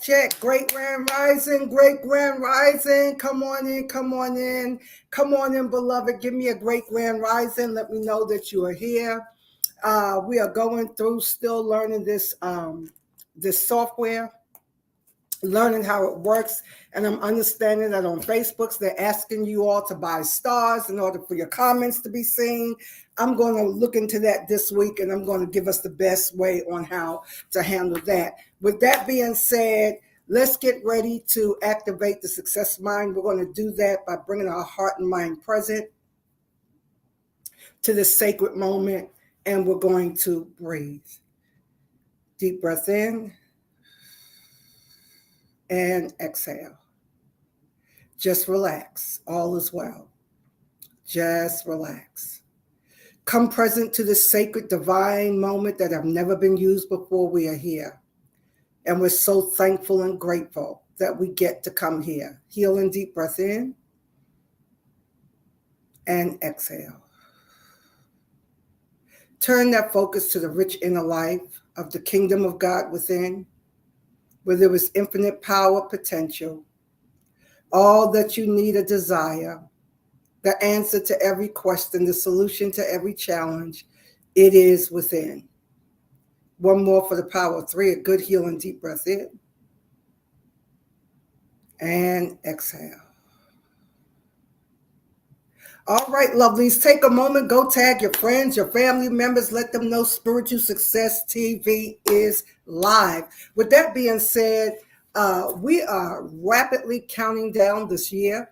check. Great Grand Rising, Great Grand Rising. Come on in, come on in. Come on in, beloved. Give me a Great Grand Rising. Let me know that you are here. We are going through, still learning this software, learning how it works. And I'm understanding that on Facebooks, they're asking you all to buy stars in order for your comments to be seen. I'm going to look into that this week, and I'm going to give us the best way on how to handle that. With that being said, let's get ready to activate the success mind. We're going to do that by bringing our heart and mind present to this sacred moment, and we're going to breathe. Deep breath in and exhale. Just relax. All is well. Just relax. Come present to this sacred divine moment that have never been used before. We are here. And we're so thankful and grateful that we get to come here. Healing deep breath in and exhale. Turn that focus to the rich inner life of the kingdom of God within, where there is infinite power, potential, all that you need or desire, the answer to every question, the solution to every challenge, it is within. One more for the power of 3, a good healing deep breath in and exhale. All right, lovelies, take a moment, go tag your friends, your family members, let them know Spiritual Success TV is live. With that being said, we are rapidly counting down this year.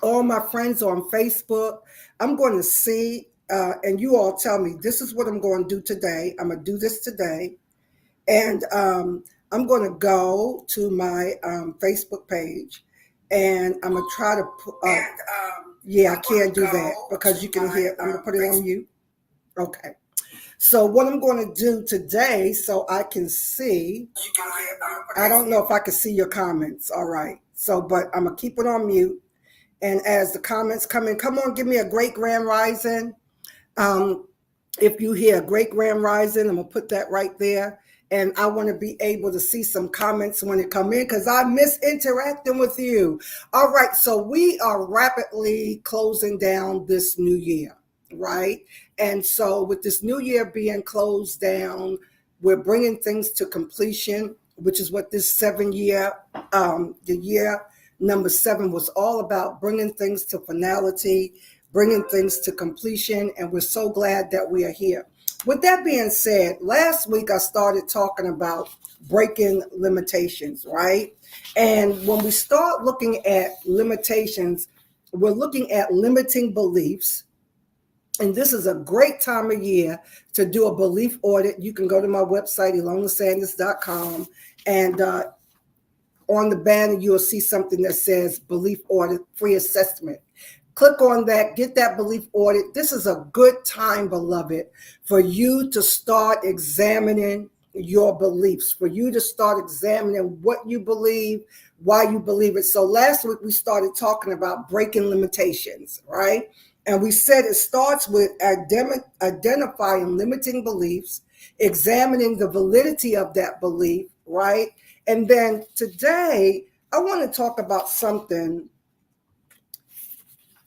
All my friends on Facebook, I'm going to see, and you all tell me, this is what I'm going to do today. I'm going to do this today. And I'm going to go to my Facebook page, and I'm going to try to put, yeah, I can't do that because you can hear, I'm going to put it on mute. Okay. So what I'm going to do today, so I can see, I don't know if I can see your comments. All right. So, but I'm going to keep it on mute. And as the comments come in, come on, give me a great grand rising. If you hear a great grand rising, I'm going to put that right there. And I want to be able to see some comments when it come in because I miss interacting with you. All right, so we are rapidly closing down this new year, right? And so with this new year being closed down, we're bringing things to completion, which is what this 7-year, the year number 7 was all about, bringing things to finality, bringing things to completion, and we're so glad that we are here. With that being said, last week I started talking about breaking limitations, right? And when we start looking at limitations, we're looking at limiting beliefs. And this is a great time of year to do a belief audit. You can go to my website, ElonaSanders.com, and on the banner, you'll see something that says belief audit free assessment. Click on that, get that belief audit. This is a good time, beloved, for you to start examining your beliefs, for you to start examining what you believe, why you believe it. So last week we started talking about breaking limitations, right? And we said it starts with identifying limiting beliefs, examining the validity of that belief, right? And then today I want to talk about something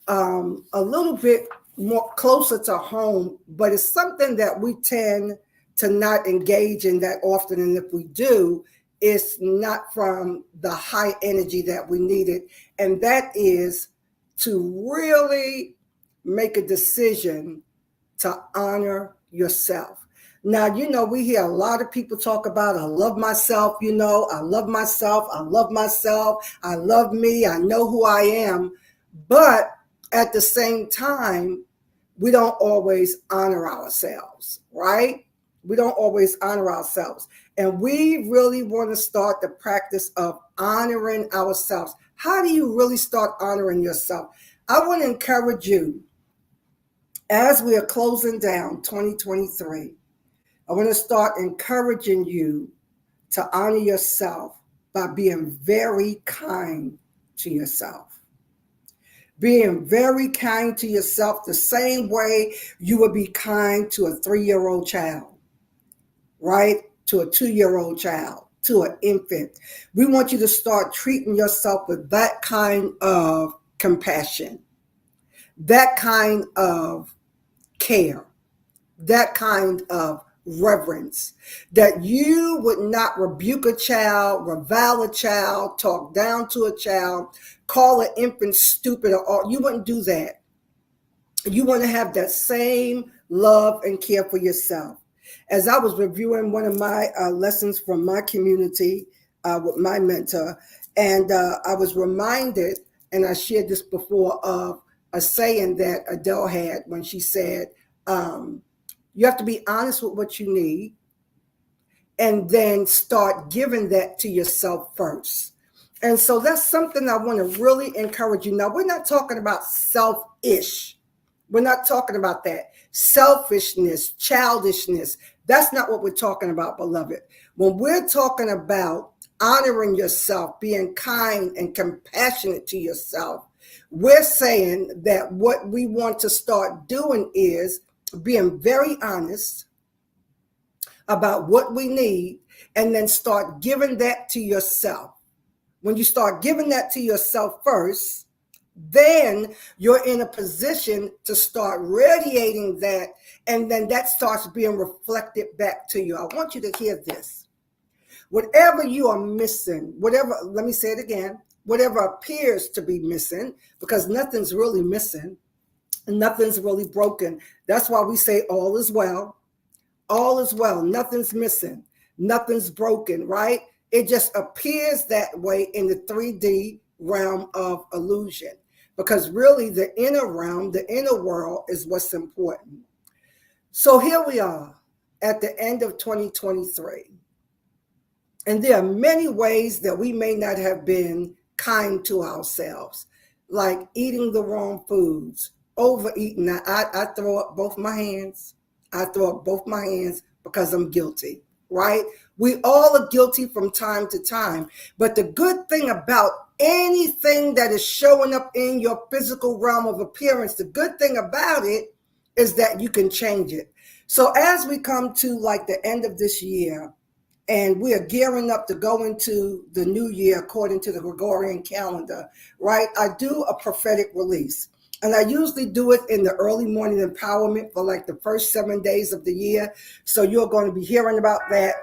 a little bit more closer to home, but it's something that we tend to not engage in that often. And if we do, it's not from the high energy that we needed. And that is to really make a decision to honor yourself. Now, you know, we hear a lot of people talk about, I love myself, you know, I love myself, I love myself, I love me, I know who I am. But at the same time, we don't always honor ourselves, right? We don't always honor ourselves. And we really want to start the practice of honoring ourselves. How do you really start honoring yourself? I want to encourage you, as we are closing down 2023, I want to start encouraging you to honor yourself by being very kind to yourself. Being very kind to yourself the same way you would be kind to a 3-year-old child, right? To a 2-year-old child. to an infant. We want you to start treating yourself with that kind of compassion, that kind of care, that kind of reverence, that you would not rebuke a child, revile a child, talk down to a child, call an infant stupid, or you wouldn't do that. You want to have that same love and care for yourself. As I was reviewing one of my lessons from my community with my mentor, and I was reminded, and I shared this before, of a saying that Adele had when she said, you have to be honest with what you need and then start giving that to yourself first. And so that's something I want to really encourage you. Now, we're not talking about selfish. We're not talking about that. Selfishness, childishness. That's not what we're talking about, beloved. When we're talking about honoring yourself, being kind and compassionate to yourself, we're saying that what we want to start doing is being very honest about what we need and then start giving that to yourself. When you start giving that to yourself first, then you're in a position to start radiating that, and then that starts being reflected back to you. I want you to hear this. Whatever you are missing, whatever, let me say it again, whatever appears to be missing, because nothing's really missing, nothing's really broken. That's why we say all is well. All is well. Nothing's missing. Nothing's broken, right? It just appears that way in the 3D realm of illusion, because really the inner realm, the inner world is what's important. So here we are at the end of 2023. And there are many ways that we may not have been kind to ourselves, like eating the wrong foods, overeating. I throw up both my hands. I throw up both my hands because I'm guilty, right? We all are guilty from time to time. But the good thing about anything that is showing up in your physical realm of appearance, the good thing about it is that you can change it. So as we come to like the end of this year, and we are gearing up to go into the new year according to the Gregorian calendar, right? I do a prophetic release. And I usually do it in the early morning empowerment for like the first 7 days of the year. So you're going to be hearing about that,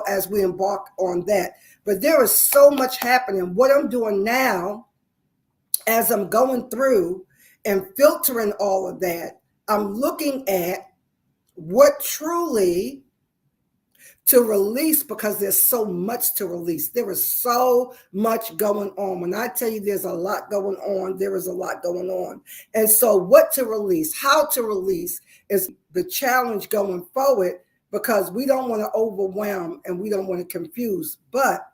as we embark on that. But there is so much happening. What I'm doing now, as I'm going through and filtering all of that, I'm looking at what truly to release, because there's so much to release. There is so much going on. When I tell you there's a lot going on, there is a lot going on. And so what to release, how to release is the challenge going forward, because we don't want to overwhelm and we don't want to confuse. But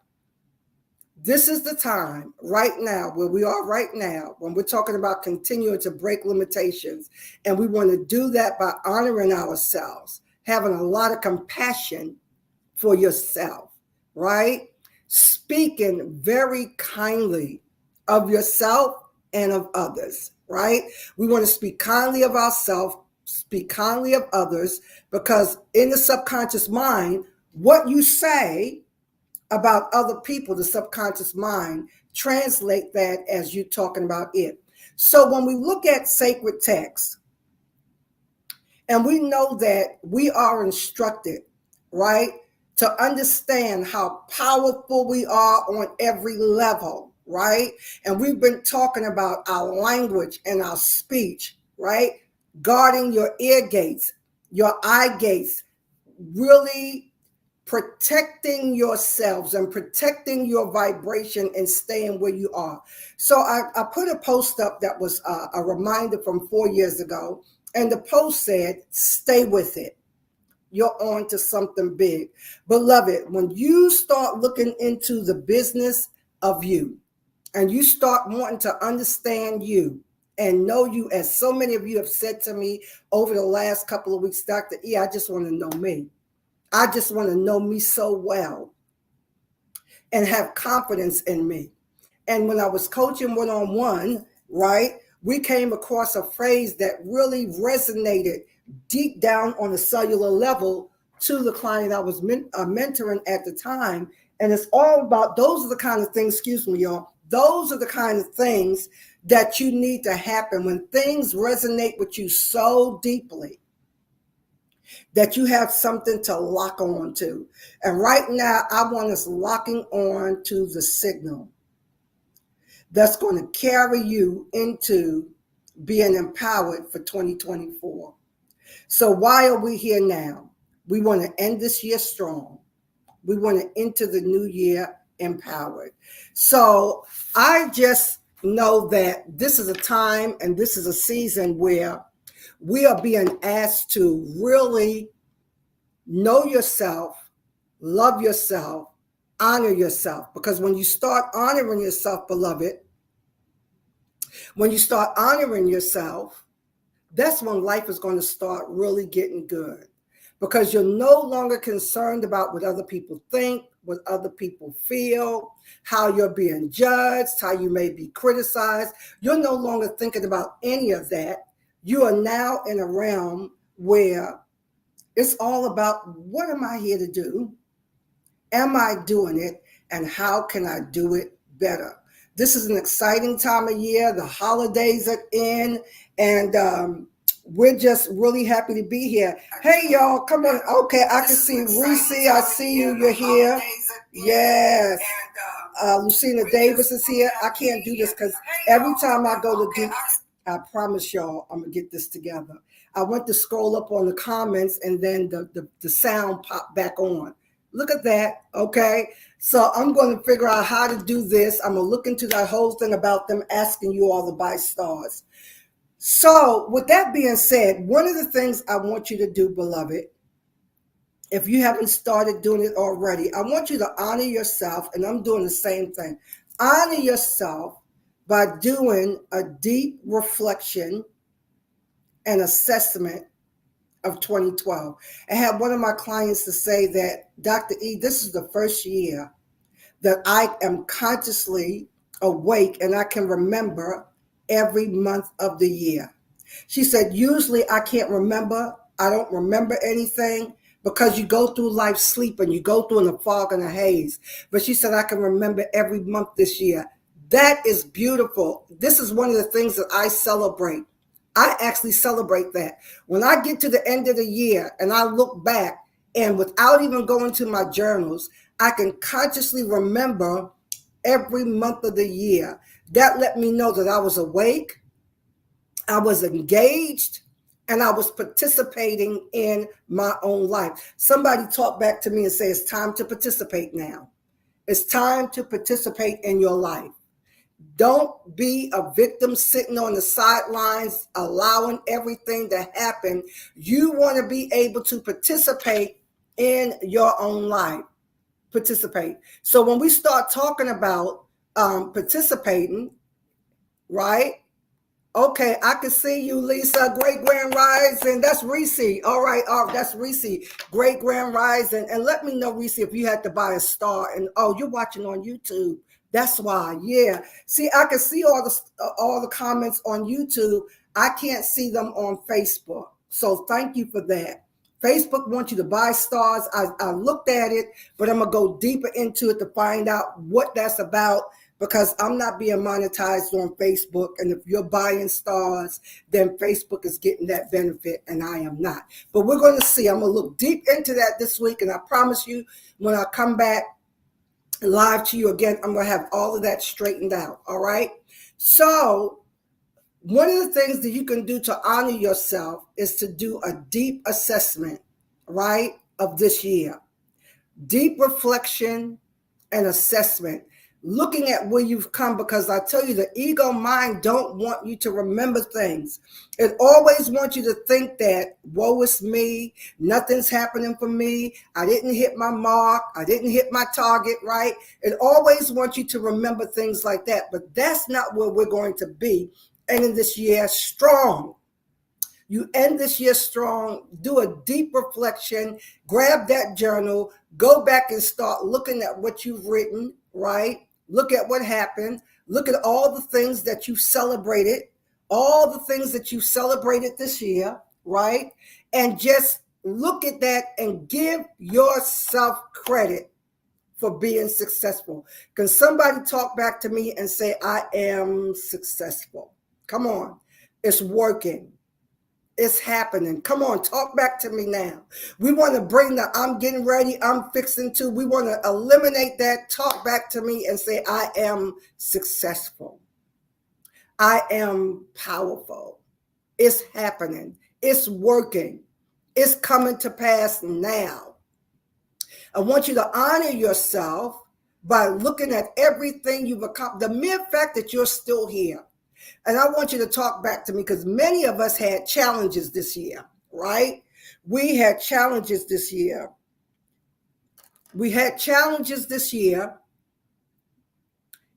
this is the time right now, where we are right now, when we're talking about continuing to break limitations. And we want to do that by honoring ourselves, having a lot of compassion for yourself, right? Speaking very kindly of yourself and of others, right? We want to speak kindly of ourselves, speak kindly of others, because in the subconscious mind, what you say about other people, the subconscious mind, translate that as you talking about it. So when we look at sacred texts, and we know that we are instructed, right, to understand how powerful we are on every level, right? And we've been talking about our language and our speech, right? Guarding your ear gates, your eye gates, really protecting yourselves and protecting your vibration and staying where you are. So I put a post up that was a reminder from 4 years ago, and the post said, stay with it. You're on to something big. Beloved, when you start looking into the business of you and you start wanting to understand you and know you, as so many of you have said to me over the last couple of weeks, Dr. E, I just want to know me. I just want to know me so well and have confidence in me. And when I was coaching one-on-one, right, we came across a phrase that really resonated deep down on a cellular level to the client I was mentoring at the time. And it's all about, those are the kind of things, excuse me, y'all, those are the kind of things that you need to happen when things resonate with you so deeply that you have something to lock on to. And right now, I want us locking on to the signal that's going to carry you into being empowered for 2024. So why are we here now? We want to end this year strong. We want to enter the new year empowered. So I just know that this is a time and this is a season where we are being asked to really know yourself, love yourself, honor yourself. Because when you start honoring yourself, beloved, when you start honoring yourself, that's when life is going to start really getting good, because you're no longer concerned about what other people think, what other people feel, how you're being judged, how you may be criticized. You're no longer thinking about any of that. You are now in a realm where it's all about, what am I here to do? Am I doing it? And how can I do it better? This is an exciting time of year. The holidays are in, and we're just really happy to be here. Hey, y'all, come on. Okay, I can see Reese. I see you. You're here. Yes. Lucina Davis is here. I can't do this because every time I go to do, I promise y'all, I'm going to get this together. I went to scroll up on the comments, and then the sound popped back on. Look at that, okay? So I'm going to figure out how to do this. I'm going to look into that whole thing about them asking you all to buy stars. So with that being said, one of the things I want you to do, beloved, if you haven't started doing it already, I want you to honor yourself, and I'm doing the same thing. Honor yourself by doing a deep reflection and assessment of 2012. I had one of my clients to say that, Dr. E, this is the first year that I am consciously awake and I can remember every month of the year. She said, usually I can't remember. I don't remember anything because you go through life sleeping. You go through in a fog and a haze. But she said, I can remember every month this year. That is beautiful. This is one of the things that I celebrate. I actually celebrate that. When I get to the end of the year and I look back, and without even going to my journals, I can consciously remember every month of the year. That let me know that I was awake, I was engaged, and I was participating in my own life. Somebody talked back to me and said, it's time to participate now. It's time to participate in your life. Don't be a victim sitting on the sidelines, allowing everything to happen. You want to be able to participate in your own life. Participate. So when we start talking about participating, right? Okay, I can see you, Lisa. Great Grand Rising. That's Reese. All right, that's Reese. Great Grand Rising. And let me know, Reese, if you had to buy a star. And you're watching on YouTube. That's why. Yeah. See, I can see all the comments on YouTube. I can't see them on Facebook. So thank you for that. Facebook wants you to buy stars. I looked at it, but I'm going to go deeper into it to find out what that's about, because I'm not being monetized on Facebook. And if you're buying stars, then Facebook is getting that benefit and I am not. But we're going to see. I'm going to look deep into that this week. And I promise you, when I come back live to you again, I'm going to have all of that straightened out. All right. So one of the things that you can do to honor yourself is to do a deep assessment, right, of this year. Deep reflection and assessment. Looking at where you've come, because I tell you, the ego mind don't want you to remember things. It always wants you to think that, woe is me, nothing's happening for me, I didn't hit my mark, I didn't hit my target, right? It always wants you to remember things like that, but that's not where we're going to be ending this year strong. You end this year strong, do a deep reflection, grab that journal, go back and start looking at what you've written, right? Look at what happened. Look at all the things that you celebrated, all the things that you celebrated this year, right? And just look at that and give yourself credit for being successful? Can somebody talk back to me and say, I am successful? Come on. It's working. It's happening. Come on, talk back to me now. We want to bring the I'm getting ready, I'm fixing to. We want to eliminate that. Talk back to me and say, I am successful. I am powerful. It's happening. It's working. It's coming to pass now. I want you to honor yourself by looking at everything you've accomplished. The mere fact that you're still here. And I want you to talk back to me because many of us had challenges this year, right? We had challenges this year. We had challenges this year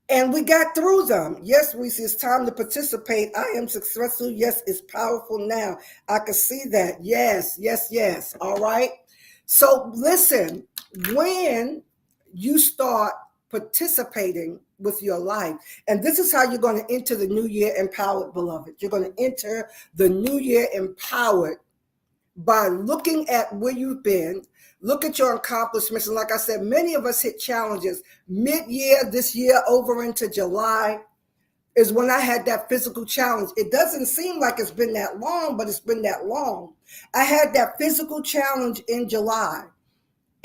and we got through them. Yes, Reese, it's time to participate. I am successful. Yes, it's powerful now. I can see that. Yes, yes, yes. All right. So listen, when you start participating with your life, and this is how you're going to enter the new year empowered, beloved. You're going to enter the new year empowered by looking at where you've been, look at your accomplishments. And like I said, many of us hit challenges mid-year this year over into July is when I had that physical challenge. It doesn't seem like it's been that long, but it's been that long. I had that physical challenge in July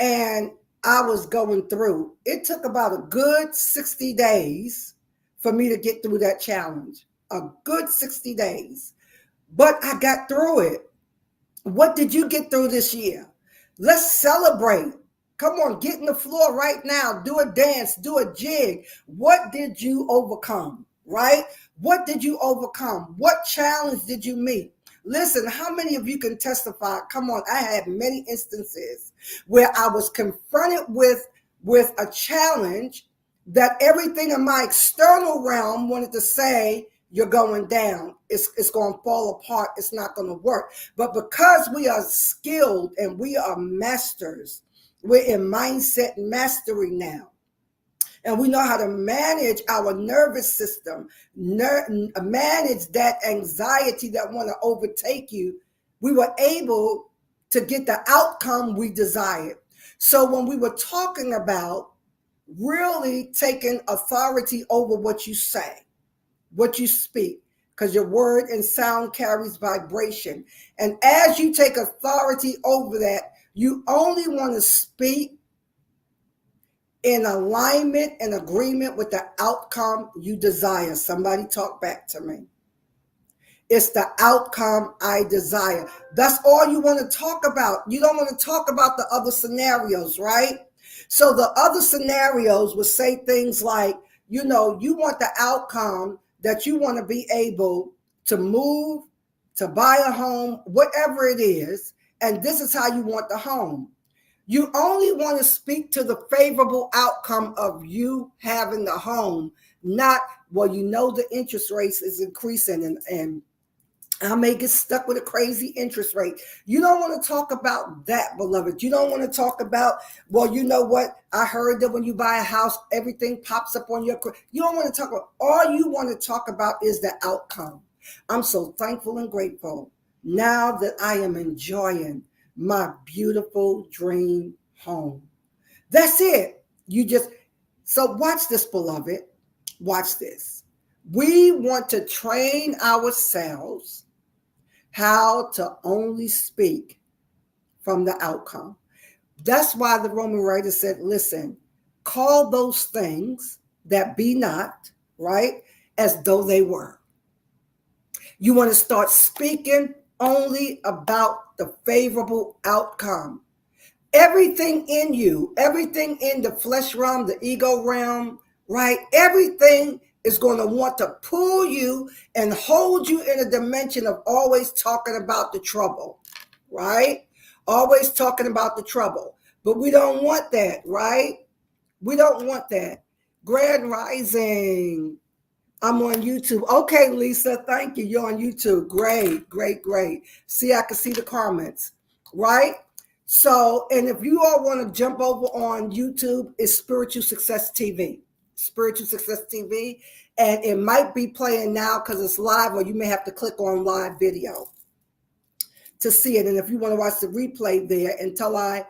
and I was going through. It took about a good 60 days for me to get through that challenge, a good 60 days. But I got through it. What did you get through this year? Let's celebrate. Come on, get in the floor right now. Do a dance, do a jig. What did you overcome, right? What did you overcome? What challenge did you meet? Listen, how many of you can testify? Come on, I had many instances where I was confronted with a challenge that everything in my external realm wanted to say, you're going down. It's going to fall apart. It's not going to work. But because we are skilled and we are masters, we're in mindset mastery now. And we know how to manage our nervous system, manage that anxiety that want to overtake you. We were able to get the outcome we desired. So when we were talking about really taking authority over what you say, what you speak, because your word and sound carries vibration. And as you take authority over that, you only want to speak in alignment and agreement with the outcome you desire. Somebody talk back to me. It's the outcome I desire. That's all you want to talk about. You don't want to talk about the other scenarios, right? So the other scenarios would say things like, you want the outcome that you want to be able to move, to buy a home, whatever it is, and this is how you want the home. You only want to speak to the favorable outcome of you having the home, not, the interest rate is increasing and I may get stuck with a crazy interest rate. You don't want to talk about that, beloved. You don't want to talk about, you know what? I heard that when you buy a house, everything pops up on your credit. You don't want to talk about, all you want to talk about is the outcome. I'm so thankful and grateful now that I am enjoying my beautiful dream home. That's it. So watch this, beloved. Watch this. We want to train ourselves how to only speak from the outcome. That's why the Roman writer said, listen, call those things that be not, right, as though they were. You want to start speaking only about the favorable outcome. Everything in you, everything in the flesh realm, the ego realm, right? Everything is going to want to pull you and hold you in a dimension of always talking about the trouble, right? Always talking about the trouble. But we don't want that, right? We don't want that. Grand Rising. I'm on YouTube. Okay, Lisa, thank you. You're on YouTube. Great, great, great. See, I can see the comments, right? So, and if you all want to jump over on YouTube, it's Spiritual Success TV. Spiritual Success TV. And it might be playing now because it's live, or you may have to click on live video to see it. And if you want to watch the replay there until I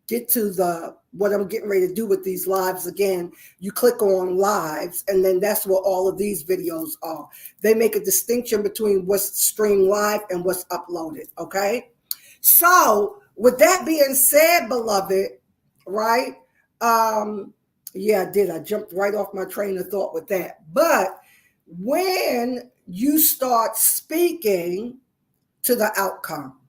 get to the what I'm getting ready to do with these lives again, you click on lives, and then that's what all of these videos are. They make a distinction between what's streamed live and what's uploaded, okay? So with that being said, beloved, right? Yeah, I did. I jumped right off my train of thought with that. But when you start speaking to the outcome,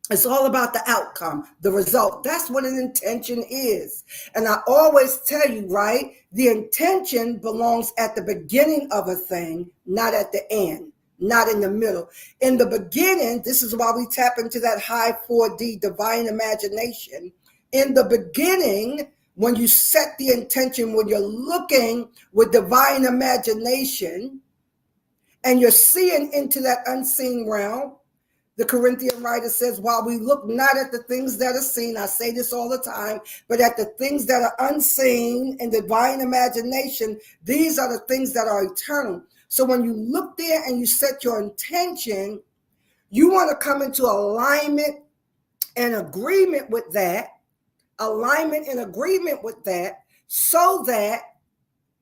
it's all about the outcome, the result. That's what an intention is. And I always tell you, right, the intention belongs at the beginning of a thing, not at the end, not in the middle. In the beginning, this is why we tap into that high 4D divine imagination. In the beginning, when you set the intention, when you're looking with divine imagination and you're seeing into that unseen realm, the Corinthian writer says, while we look not at the things that are seen, I say this all the time, but at the things that are unseen in divine imagination, these are the things that are eternal. So when you look there and you set your intention, you want to come into alignment and agreement with that, so that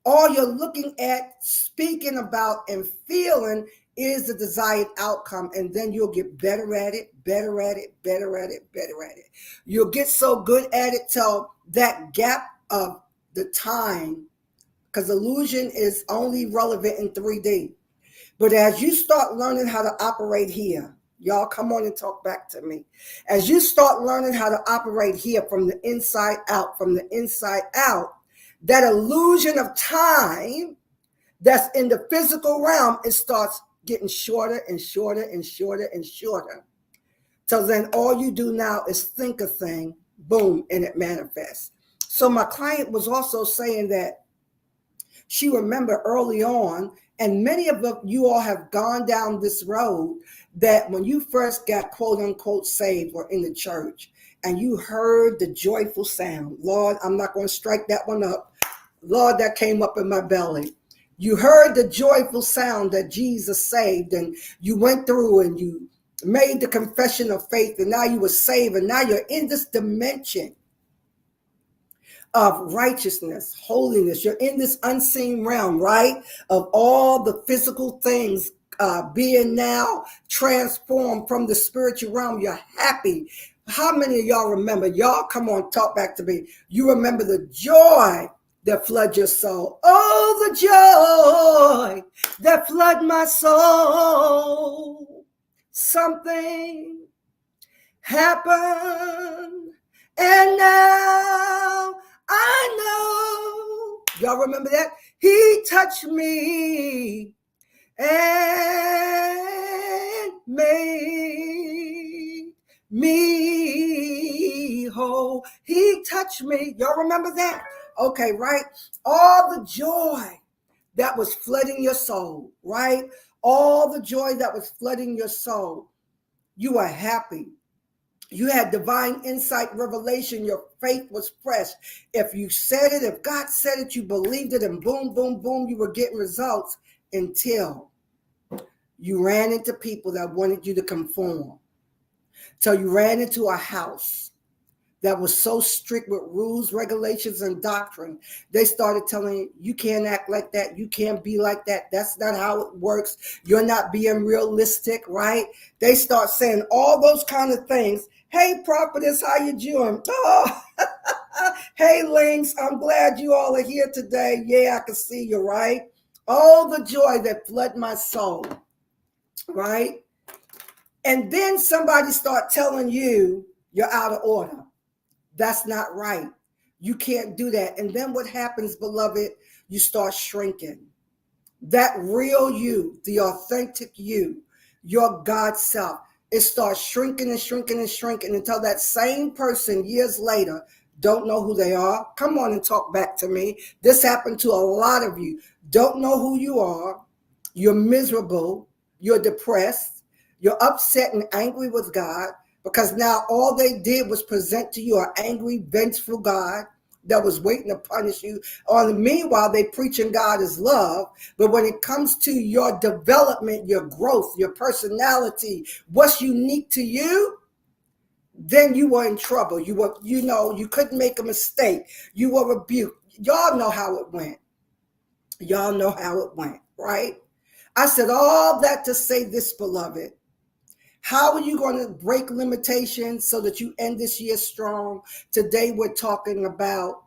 all you're looking at, speaking about, and feeling is the desired outcome. And then you'll get better at it. You'll get so good at it till that gap of the time, because illusion is only relevant in 3D. But as you start learning how to operate here, y'all come on and talk back to me. As you start learning how to operate here from the inside out, that illusion of time that's in the physical realm, it starts getting shorter and shorter. So then all you do now is think a thing, boom, and it manifests. So my client was also saying that she remembered early on, and many of you all have gone down this road, that when you first got quote unquote saved or in the church and you heard the joyful sound, Lord, I'm not going to strike that one up. Lord, that came up in my belly. You heard the joyful sound that Jesus saved, and you went through and you made the confession of faith, and now you were saved, and now you're in this dimension of righteousness, holiness. You're in this unseen realm, right? Of all the physical things being now transformed from the spiritual realm. You're happy. How many of y'all remember? Y'all come on, talk back to me. You remember the joy that flood your soul. Oh, the joy that flood my soul. Something happened, and now I know. Y'all remember that? He touched me and made me whole. He touched me. Y'all remember that? Okay, right? All the joy that was flooding your soul, right? All the joy that was flooding your soul. You were happy. You had divine insight, revelation. Your faith was fresh. If you said it, if God said it, you believed it, and boom, boom, boom, you were getting results until you ran into people that wanted you to conform. Till you ran into a house that was so strict with rules, regulations, and doctrine. They started telling you, you can't act like that. You can't be like that. That's not how it works. You're not being realistic, right? They start saying all those kind of things. Hey, prophetess, how you doing? Oh, hey, Links, I'm glad you all are here today. Yeah, I can see you, right? All the joy that flooded my soul, right? And then somebody start telling you you're out of order. That's not right. You can't do that. And then what happens, beloved? You start shrinking. That real you, the authentic you, your God self, it starts shrinking until that same person years later don't know who they are. Come on and talk back to me. This happened to a lot of you. Don't know who you are. You're miserable. You're depressed. You're upset and angry with God, because now all they did was present to you an angry, vengeful God that was waiting to punish you. Meanwhile, they preaching God is love. But when it comes to your development, your growth, your personality, what's unique to you, then you were in trouble. You were, you couldn't make a mistake. You were rebuked. Y'all know how it went. Y'all know how it went, right? I said all that to say this, beloved. How are you going to break limitations so that you end this year strong? Today, we're talking about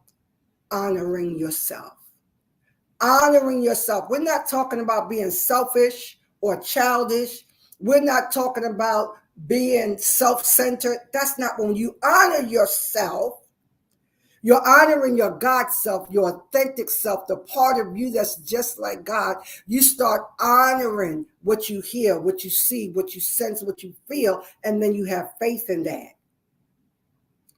honoring yourself. Honoring yourself. We're not talking about being selfish or childish. We're not talking about being self-centered. That's not when you honor yourself. You're honoring your God self, your authentic self, the part of you that's just like God. You start honoring what you hear, what you see, what you sense, what you feel, and then you have faith in that.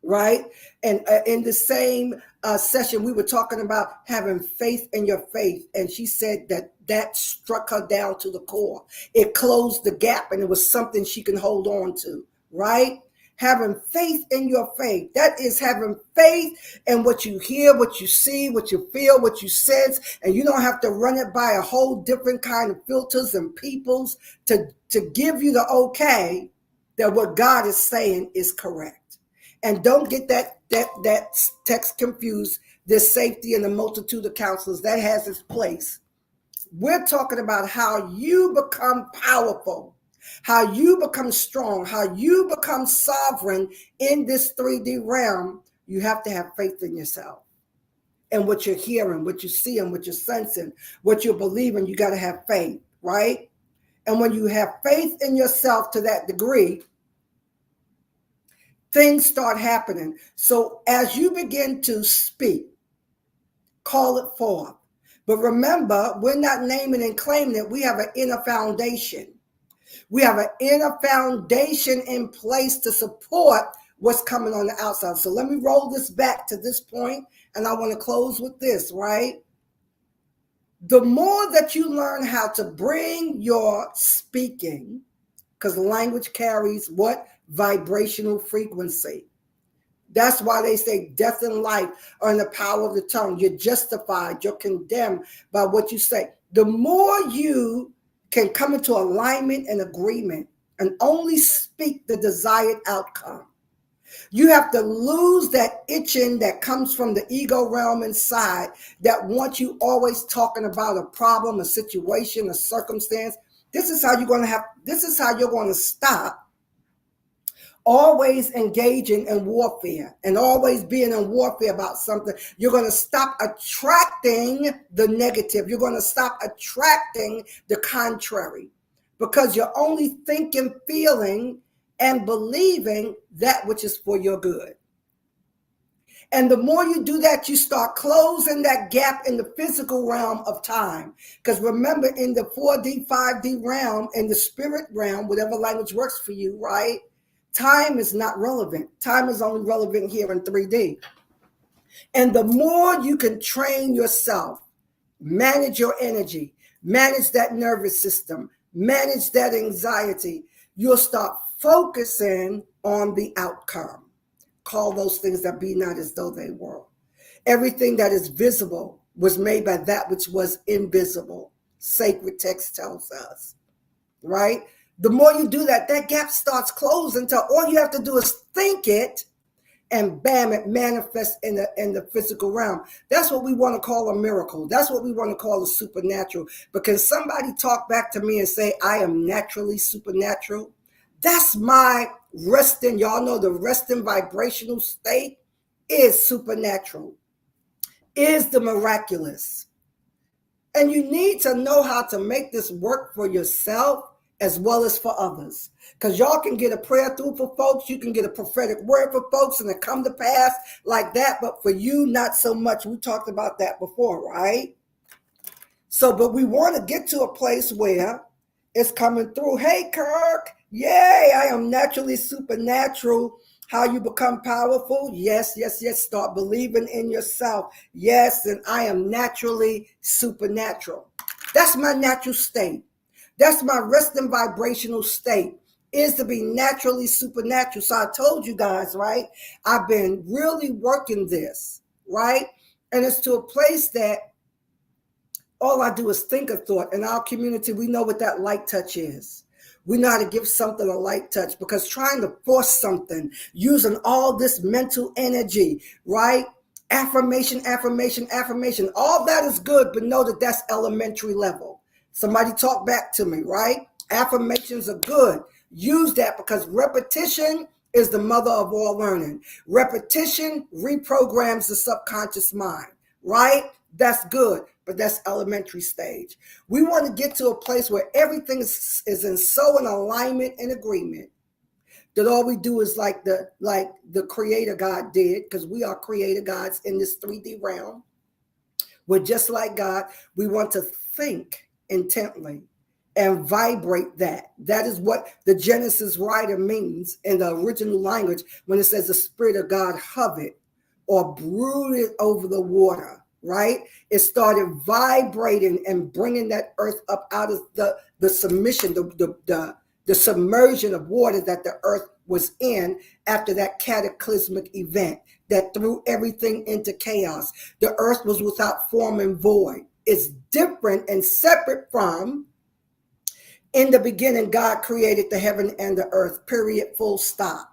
Right? And in the same session, we were talking about having faith in your faith. And she said that struck her down to the core. It closed the gap, and it was something she can hold on to. Right? Having faith in your faith. That is having faith in what you hear, what you see, what you feel, what you sense. And you don't have to run it by a whole different kind of filters and peoples to give you the okay that what God is saying is correct. And don't get that text confused. There's safety in the multitude of counselors. That has its place. We're talking about how you become powerful, how you become strong, how you become sovereign in this 3D realm. You have to have faith in yourself. And what you're hearing, what you're seeing, what you're sensing, what you're believing, you got to have faith, right? And when you have faith in yourself to that degree, things start happening. So as you begin to speak, call it forth. But remember, we're not naming and claiming it. We have an inner foundation. We have an inner foundation in place to support what's coming on the outside. So let me roll this back to this point, and I want to close with this, right? The more that you learn how to bring your speaking, because language carries what? Vibrational frequency. That's why they say death and life are in the power of the tongue. You're justified, you're condemned by what you say. The more you can come into alignment and agreement and only speak the desired outcome, you have to lose that itching that comes from the ego realm inside that wants you always talking about a problem, a situation, a circumstance. This is how you're going to stop always engaging in warfare and always being in warfare about something. You're going to stop attracting the negative. You're going to stop attracting the contrary because you're only thinking, feeling, and believing that which is for your good. And the more you do that, you start closing that gap in the physical realm of time. Because remember, in the 4D, 5D realm, in the spirit realm, whatever language works for you, right? Time is not relevant. Time is only relevant here in 3D. And the more you can train yourself, manage your energy, manage that nervous system, manage that anxiety, you'll start focusing on the outcome. Call those things that be not as though they were. Everything that is visible was made by that which was invisible. Sacred text tells us, right? The more you do that, that gap starts closing until all you have to do is think it, and bam, it manifests in the physical realm. That's what we want to call a miracle. That's what we want to call a supernatural. But can somebody talk back to me and say, I am naturally supernatural? That's my resting. Y'all know the resting vibrational state is supernatural, is the miraculous. And you need to know how to make this work for yourself as well as for others. Because y'all can get a prayer through for folks. You can get a prophetic word for folks and it come to pass like that. But for you, not so much. We talked about that before, right? So, but we want to get to a place where it's coming through. Hey, Kirk. Yay, I am naturally supernatural. How you become powerful? Yes, yes, yes. Start believing in yourself. Yes, and I am naturally supernatural. That's my natural state. That's my resting vibrational state, is to be naturally supernatural. So I told you guys, right? I've been really working this, right? And it's to a place that all I do is think a thought. In our community, we know what that light touch is. We know how to give something a light touch, because trying to force something using all this mental energy, right? Affirmation, affirmation, affirmation. All that is good, but know that that's elementary level. Somebody talk back to me, right? Affirmations are good. Use that, because repetition is the mother of all learning. Repetition reprograms the subconscious mind, right? That's good, but that's elementary stage. We want to get to a place where everything is in so in alignment and agreement that all we do is like the creator God did, because we are creator gods in this 3D realm. We're just like God. We want to think intently and vibrate that. That is what the Genesis writer means in the original language when it says the Spirit of God hovered or brooded over the water, right? It started vibrating and bringing that earth up out of the submission, the submersion of water that the earth was in after that cataclysmic event that threw everything into chaos. The earth was without form and void. It's different and separate from, in the beginning, God created the heaven and the earth, period, full stop.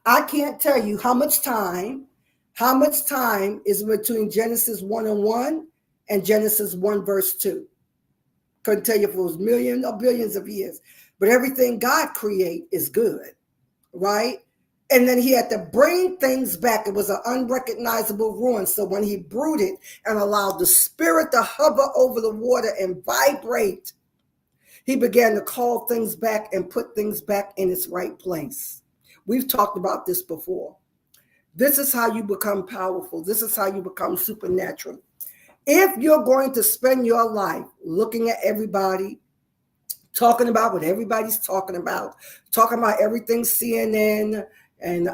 I can't tell you how much time is between Genesis 1:1 and Genesis 1 verse 2. Couldn't tell you if it was millions or billions of years, but everything God create is good, right? And then he had to bring things back. It was an unrecognizable ruin. So when he brooded and allowed the Spirit to hover over the water and vibrate, he began to call things back and put things back in its right place. We've talked about this before. This is how you become powerful. This is how you become supernatural. If you're going to spend your life looking at everybody, talking about what everybody's talking about everything CNN and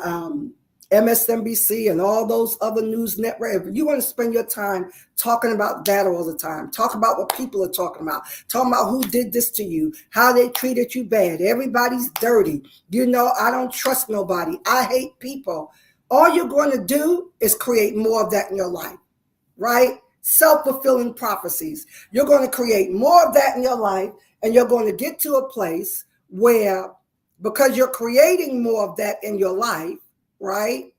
MSNBC and all those other news networks, if you want to spend your time talking about that all the time, talk about what people are talking about who did this to you, how they treated you bad, everybody's dirty, I don't trust nobody, I hate people, all you're going to do is create more of that in your life, right? Self-fulfilling prophecies. You're going to create more of that in your life, and you're going to get to a place where, because you're creating more of that in your life, right?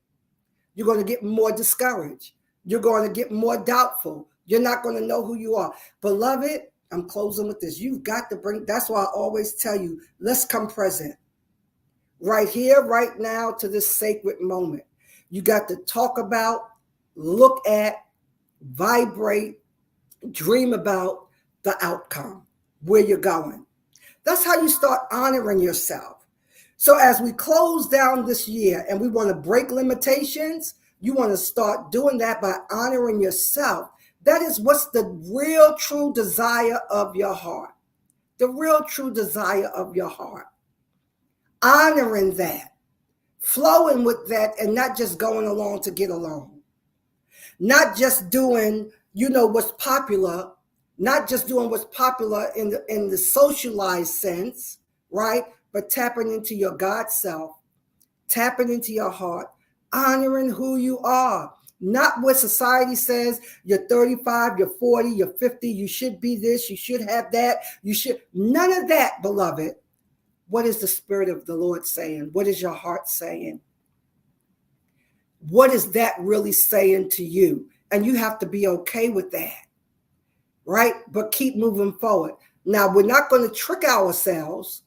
You're going to get more discouraged. You're going to get more doubtful. You're not going to know who you are. Beloved, I'm closing with this. You've got to that's why I always tell you, let's come present. Right here, right now, to this sacred moment. You got to talk about, look at, vibrate, dream about the outcome, where you're going. That's how you start honoring yourself. So as we close down this year and we want to break limitations, you want to start doing that by honoring yourself. That is what's the real true desire of your heart. The real true desire of your heart. Honoring that, flowing with that, and not just going along to get along. Not just doing, what's popular, not just doing what's popular in the socialized sense, right? But tapping into your God self, tapping into your heart, honoring who you are. Not what society says, you're 35, you're 40, you're 50, you should be this, you should have that, none of that, beloved. What is the Spirit of the Lord saying? What is your heart saying? What is that really saying to you? And you have to be okay with that, right? But keep moving forward. Now, we're not going to trick ourselves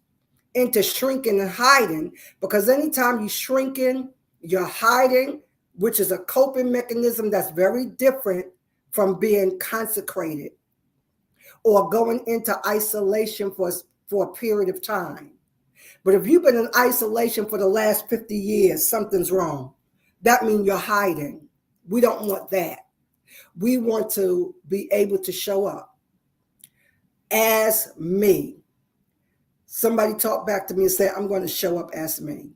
into shrinking and hiding, because anytime you're shrinking, you're hiding, which is a coping mechanism that's very different from being consecrated or going into isolation for a period of time. But if you've been in isolation for the last 50 years, something's wrong. That means you're hiding. We don't want that. We want to be able to show up as me. Somebody talked back to me and said, I'm going to show up as me.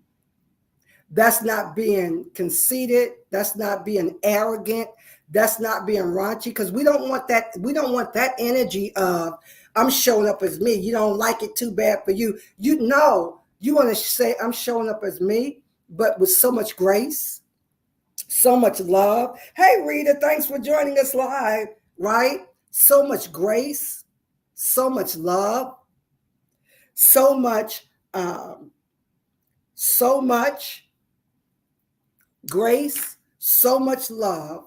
That's not being conceited. That's not being arrogant. That's not being raunchy, because we don't want that. We don't want that energy of, I'm showing up as me. You don't like it, too bad for you. You want to say, I'm showing up as me, but with so much grace, so much love. Hey, Rita, thanks for joining us live, right? So much grace, so much love. so much, um, so much grace, so much love,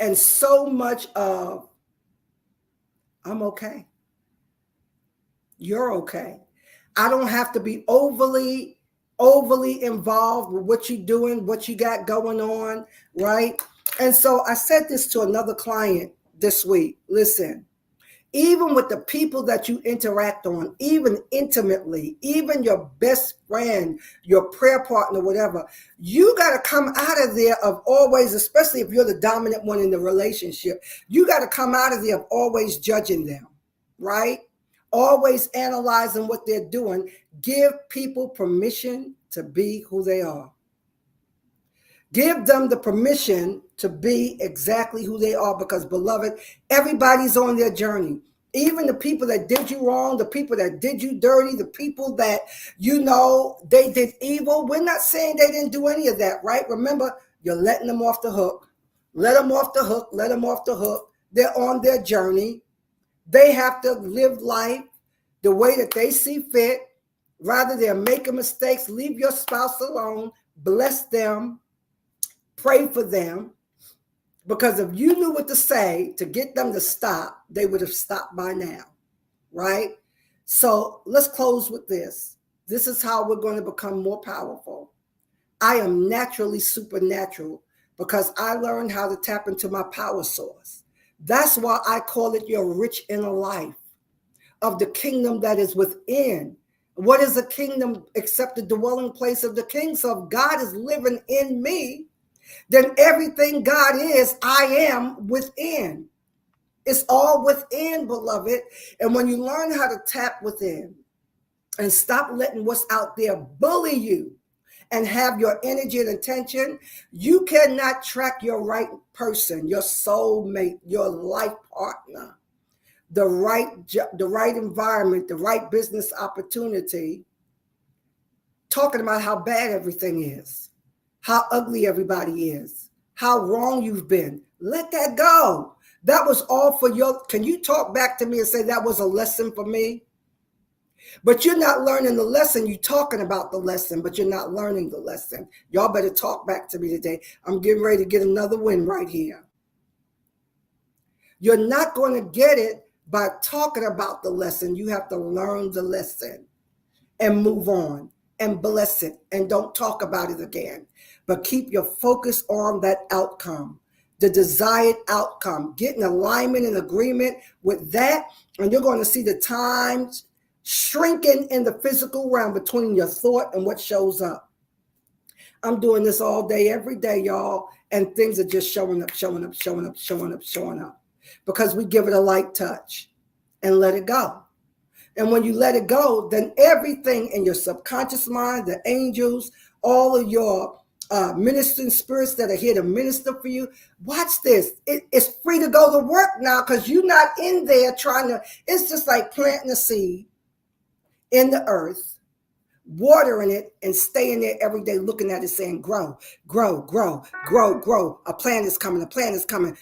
and so much of I'm okay. You're okay. I don't have to be overly involved with what you're doing, what you got going on, right? And so I said this to another client this week. Listen, even with the people that you interact on, even intimately, even your best friend, your prayer partner, whatever, you got to come out of there of always, especially if you're the dominant one in the relationship, you got to come out of there of always judging them, right? Always analyzing what they're doing. Give people permission to be who they are. Give them the permission to be exactly who they are because, beloved, everybody's on their journey. Even the people that did you wrong, the people that did you dirty, the people that, they did evil. We're not saying they didn't do any of that, right? Remember, you're letting them off the hook. Let them off the hook. Let them off the hook. They're on their journey. They have to live life the way that they see fit. Rather, they're making mistakes. Leave your spouse alone. Bless them. Pray for them, because if you knew what to say to get them to stop, they would have stopped by now, right? So let's close with this. This is how we're going to become more powerful. I am naturally supernatural because I learned how to tap into my power source. That's why I call it your rich inner life of the kingdom that is within. What is a kingdom except the dwelling place of the king? So if God is living in me, then everything God is, I am within. It's all within, beloved. And when you learn how to tap within and stop letting what's out there bully you and have your energy and attention, you cannot track your right person, your soulmate, your life partner, the right environment, the right business opportunity, talking about how bad everything is, how ugly everybody is, how wrong you've been. Let that go. That was all for can you talk back to me and say that was a lesson for me? But you're not learning the lesson. You're talking about the lesson, but you're not learning the lesson. Y'all better talk back to me today. I'm getting ready to get another win right here. You're not going to get it by talking about the lesson. You have to learn the lesson and move on and bless it and don't talk about it again. But keep your focus on that outcome, the desired outcome. Get in alignment and agreement with that, and you're going to see the times shrinking in the physical realm between your thought and what shows up. I'm doing this all day, every day, y'all, and things are just showing up, because we give it a light touch and let it go. And when you let it go, then everything in your subconscious mind, the angels, all of your ministering spirits that are here to minister for you, watch this. It's free to go to work now because you're not in there trying to, it's just like planting a seed in the earth, watering it, and staying there every day looking at it saying, grow, grow, grow, grow, grow. A plant is coming, a plant is coming.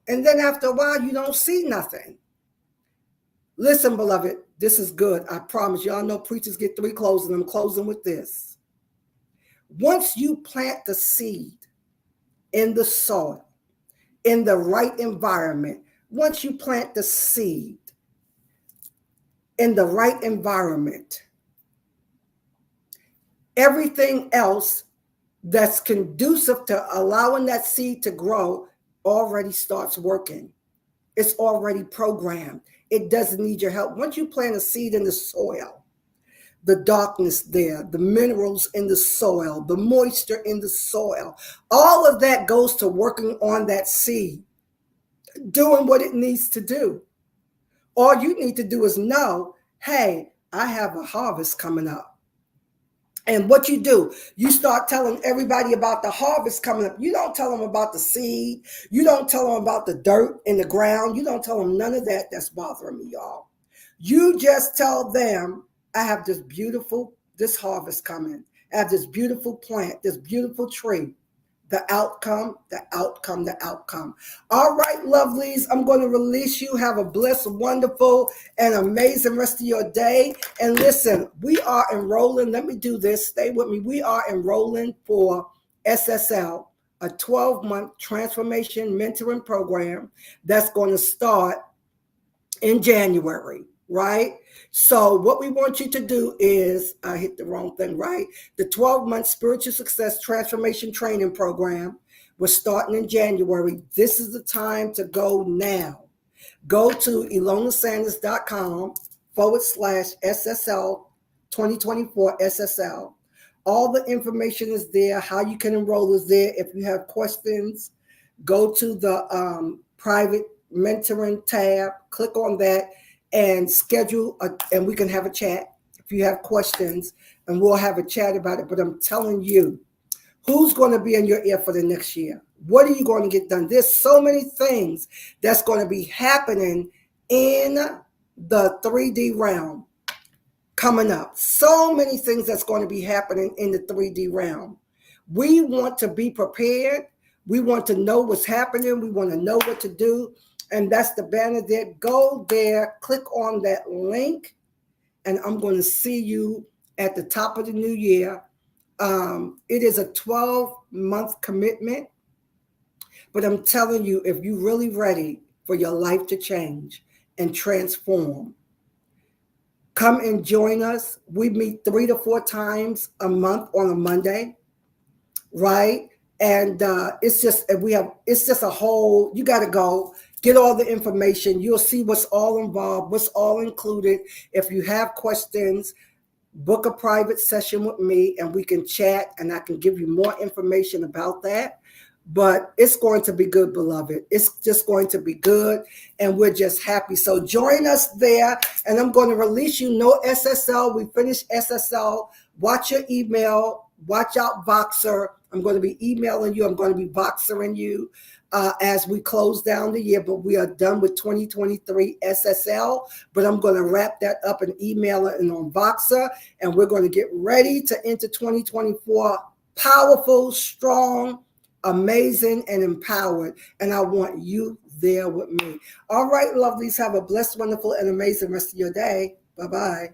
And then after a while, you don't see nothing. Listen, beloved, this is good. I promise. Y'all know preachers get 3 closing. I'm closing with this. Once you plant the seed in the soil, in the right environment, once you plant the seed in the right environment, everything else that's conducive to allowing that seed to grow already starts working. It's already programmed. It doesn't need your help. Once you plant a seed in the soil, the darkness there, the minerals in the soil, the moisture in the soil, all of that goes to working on that seed, doing what it needs to do. All you need to do is know, hey, I have a harvest coming up. And what you do, you start telling everybody about the harvest coming up. You don't tell them about the seed. You don't tell them about the dirt in the ground. You don't tell them none of that. That's bothering me, y'all. You just tell them, I have this harvest coming. I have this beautiful plant, this beautiful tree the outcome, the outcome, the outcome. All right, lovelies, I'm going to release you. Have a blessed, wonderful, and amazing rest of your day. And listen, we are enrolling. Let me do this. Stay with me. We are enrolling for SSL, a 12-month transformation mentoring program that's going to start in January, right? So what we want you to do is, I hit the wrong thing, right? The 12-month spiritual success transformation training program was starting in January. This is the time to go now. Go to ilonasanders.com/SSL 2024 SSL. All the information is there. How you can enroll is there. If you have questions, go to the private mentoring tab, click on that and schedule and we can have a chat if you have questions, and we'll have a chat about it. But I'm telling you, who's going to be in your ear for the next year? What are you going to get done? There's so many things that's going to be happening in the 3D realm coming up. So many things that's going to be happening in the 3D realm. We want to be prepared. We want to know what's happening. We want to know what to do. And that's the banner there. Go there, click on that link, and I'm going to see you at the top of the new year. It is a 12-month commitment, but I'm telling you, if you're really ready for your life to change and transform, come and join us. We meet 3 to 4 times a month on a Monday, right? And it's just a whole, you got to go get all the information. You'll see what's all involved, what's all included. If you have questions, book a private session with me and we can chat and I can give you more information about that. But it's going to be good, beloved. It's just going to be good, and we're just happy. So join us there, and I'm going to release you. No SSL. We finished SSL. Watch your email. Watch out, Voxer. I'm going to be emailing you. I'm going to be Voxering you as we close down the year. But we are done with 2023 SSL. But I'm going to wrap that up and email it and on Voxer, and we're going to get ready to enter 2024 powerful, strong, amazing, and empowered. And I want you there with me. All right, lovelies, have a blessed, wonderful, and amazing rest of your day. Bye-bye.